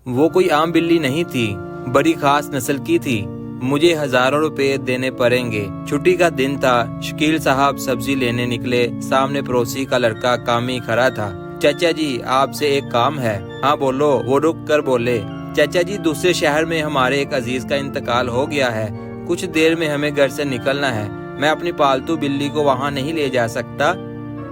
وہ کوئی عام بلی نہیں تھی، بڑی خاص نسل کی تھی۔ مجھے ہزاروں روپے دینے پڑیں گے۔ چھٹی کا دن تھا، شکیل صاحب سبزی لینے نکلے۔ سامنے پڑوسی کا لڑکا کامی کھڑا تھا۔ چچا جی آپ سے ایک کام ہے۔ ہاں بولو، وہ رک کر بولے۔ چچا جی دوسرے شہر میں ہمارے ایک عزیز کا انتقال ہو گیا ہے، کچھ دیر میں ہمیں گھر سے نکلنا ہے، میں اپنی پالتو بلی کو وہاں نہیں لے جا سکتا۔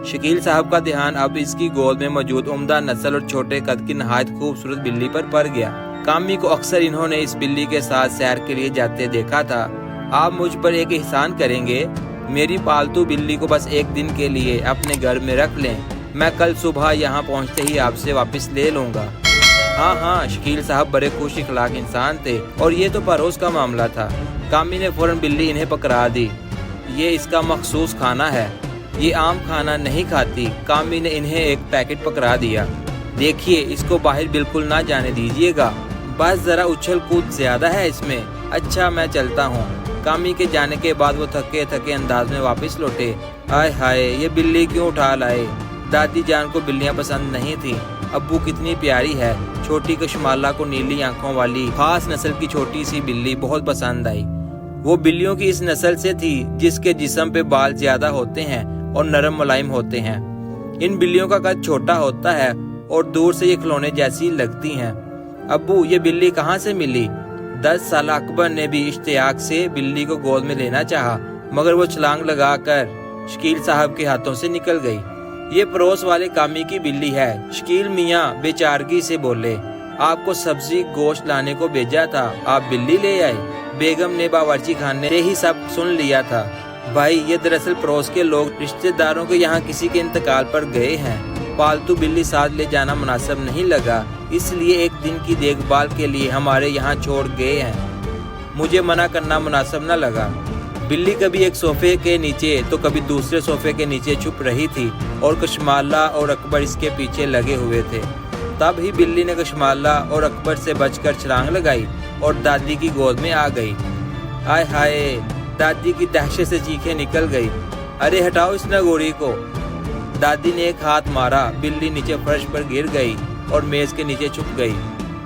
شکیل صاحب کا دھیان اب اس کی گود میں موجود عمدہ نسل اور چھوٹے قد کی نہایت خوبصورت بلی پر پڑ گیا۔ کامی کو اکثر انہوں نے اس بلی کے ساتھ سیر کے لیے جاتے دیکھا تھا۔ آپ مجھ پر ایک احسان کریں گے، میری پالتو بلی کو بس ایک دن کے لیے اپنے گھر میں رکھ لیں، میں کل صبح یہاں پہنچتے ہی آپ سے واپس لے لوں گا۔ ہاں ہاں، شکیل صاحب بڑے خوش اخلاق انسان تھے اور یہ تو پڑوس کا معاملہ تھا۔ کامی نے فوراً بلی انہیں پکڑا دی۔ یہ اس کا مخصوص کھانا ہے، یہ عام کھانا نہیں کھاتی۔ کامی نے انہیں ایک پیکٹ پکڑا دیا۔ دیکھیے اس کو باہر بالکل نہ جانے دیجیے گا، بس ذرا اچھل کود زیادہ ہے اس میں۔ اچھا میں چلتا ہوں۔ کامی کے جانے کے بعد وہ تھکے تھکے انداز میں واپس لوٹے۔ ہائے ہائے، یہ بلی کیوں اٹھا لائے؟ دادی جان کو بلیاں پسند نہیں تھی۔ ابو کتنی پیاری ہے۔ چھوٹی کشمالہ کو نیلی آنکھوں والی خاص نسل کی چھوٹی سی بلی بہت پسند آئی۔ وہ بلیوں کی اس نسل سے تھی جس کے جسم پہ بال زیادہ ہوتے ہیں اور نرم ملائم ہوتے ہیں۔ ان بلیوں کا قد چھوٹا ہوتا ہے اور دور سے یہ کھلونے جیسی لگتی ہیں۔ ابو یہ بلی کہاں سے ملی؟ 10 سالہ اکبر نے بھی اشتیاق سے بلی کو گود میں لینا چاہا، مگر وہ چھلانگ لگا کر شکیل صاحب کے ہاتھوں سے نکل گئی۔ یہ پڑوس والے کامی کی بلی ہے، شکیل میاں بے چارگی سے بولے۔ آپ کو سبزی گوشت لانے کو بھیجا تھا، آپ بلی لے آئے؟ بیگم نے باورچی خانے سے ہی سب سن لیا تھا۔ بھائی یہ دراصل پڑوس کے لوگ رشتہ داروں کے یہاں کسی کے انتقال پر گئے ہیں، پالتو بلی ساتھ لے جانا مناسب نہیں لگا، اس لیے ایک دن کی دیکھ بھال کے لیے ہمارے یہاں چھوڑ گئے ہیں۔ مجھے منع کرنا مناسب نہ لگا۔ بلی کبھی ایک صوفے کے نیچے تو کبھی دوسرے صوفے کے نیچے چھپ رہی تھی اور کشمالہ اور اکبر اس کے پیچھے لگے ہوئے تھے۔ تب ہی بلی نے کشمالہ اور اکبر سے بچ کر چھلانگ لگائی اور دادی کی گود میں آ گئی۔ ہائے ہائے، دادی کی دہشت سے چیخیں نکل گئی۔ ارے ہٹاؤ اس نگوری کو۔ دادی نے ایک ہاتھ مارا، بلی نیچے فرش پر گر گئی اور میز کے نیچے چھپ گئی۔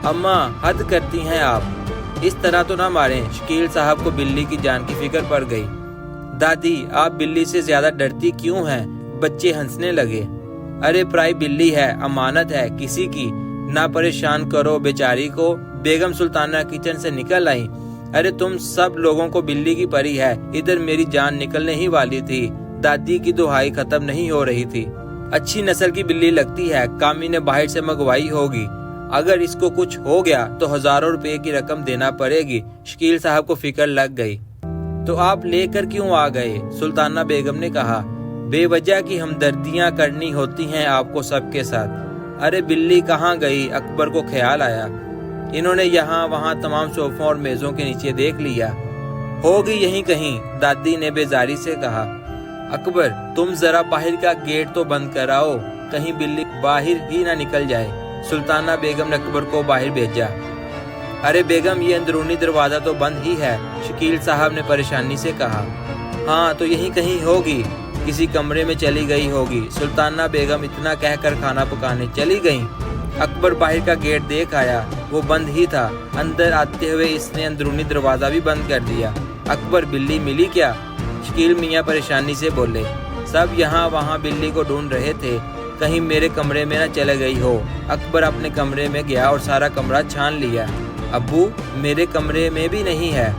اماں حد کرتی ہیں آپ، اس طرح تو نہ ماریں۔ شکیل صاحب کو بلی کی جان کی فکر پڑ گئی۔ دادی آپ بلی سے زیادہ ڈرتی کیوں ہیں؟ بچے ہنسنے لگے۔ ارے پرائی بلی ہے، امانت ہے کسی کی، نہ پریشان کرو بیچاری کو۔ بیگم سلطانہ کچن سے نکل آئی۔ ارے تم سب لوگوں کو بلی کی پری ہے، ادھر میری جان نکلنے ہی والی تھی۔ دادی کی دہائی ختم نہیں ہو رہی تھی۔ اچھی نسل کی بلی لگتی ہے، کامی نے باہر سے منگوائی ہوگی، اگر اس کو کچھ ہو گیا تو ہزاروں روپے کی رقم دینا پڑے گی۔ شکیل صاحب کو فکر لگ گئی۔ تو آپ لے کر کیوں آ گئے؟ سلطانہ بیگم نے کہا۔ بے وجہ کی ہمدردیاں کرنی ہوتی ہیں آپ کو سب کے ساتھ۔ ارے بلی کہاں گئی؟ اکبر کو خیال آیا۔ انہوں نے یہاں وہاں تمام صوفوں اور میزوں کے نیچے دیکھ لیا۔ ہوگی یہیں کہیں، دادی نے بیزاری سے کہا۔ اکبر تم ذرا باہر کا گیٹ تو بند کراؤ، کہیں بلی باہر ہی نہ نکل جائے۔ سلطانہ بیگم نے اکبر کو باہر بھیجا۔ ارے بیگم یہ اندرونی دروازہ تو بند ہی ہے، شکیل صاحب نے پریشانی سے کہا۔ ہاں تو یہیں کہیں ہوگی، کسی کمرے میں چلی گئی ہوگی۔ سلطانہ بیگم اتنا کہہ کر کھانا پکانے چلی گئیں۔ اکبر باہر کا گیٹ دیکھ آیا، وہ بند ہی تھا۔ اندر آتے ہوئے اس نے اندرونی دروازہ بھی بند کر دیا۔ اکبر بلی ملی کیا؟ شکیل میاں پریشانی سے بولے۔ سب یہاں وہاں بلی کو ڈھونڈ رہے تھے، کہیں میرے کمرے میں نہ چلے گئی ہو۔ اکبر اپنے کمرے میں گیا اور سارا کمرہ چھان لیا۔ ابو میرے کمرے میں بھی نہیں ہے،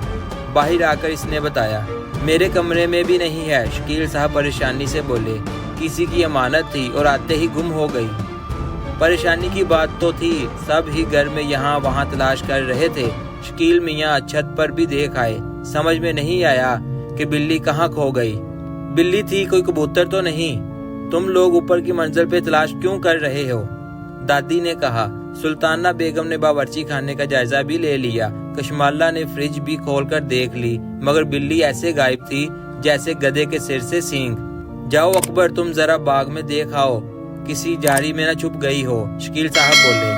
باہر آ کر اس نے بتایا۔ میرے کمرے میں بھی نہیں ہے، شکیل صاحب پریشانی سے بولے۔ کسی کی امانت تھی اور آتے ہی گم ہو گئی۔ پریشانی کی بات تو تھی، سب ہی گھر میں یہاں وہاں تلاش کر رہے تھے۔ شکیل میاں چھت پر بھی دیکھ آئے، سمجھ میں نہیں آیا کہ بلی کہاں کھو گئی۔ بلی تھی، کوئی کبوتر تو نہیں؟ تم لوگ اوپر کی منزل پہ تلاش کیوں کر رہے ہو؟ دادی نے کہا۔ سلطانہ بیگم نے باورچی خانے کا جائزہ بھی لے لیا، کشمالہ نے فریج بھی کھول کر دیکھ لی، مگر بلی ایسے غائب تھی جیسے گدھے کے سر سے سینگ۔ جاؤ اکبر تم ذرا باغ میں دیکھ آؤ، کسی جھاڑی میں نہ چھپ گئی ہو، شکیل صاحب بولے۔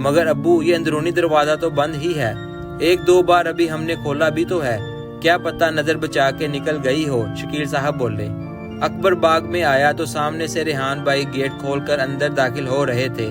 مگر ابو یہ اندرونی دروازہ تو بند ہی ہے، ایک دو بار ابھی ہم نے کھولا بھی تو ہے، کیا پتہ نظر بچا کے نکل گئی ہو، شکیل صاحب بولے۔ اکبر باغ میں آیا تو سامنے سے ریحان بھائی گیٹ کھول کر اندر داخل ہو رہے تھے۔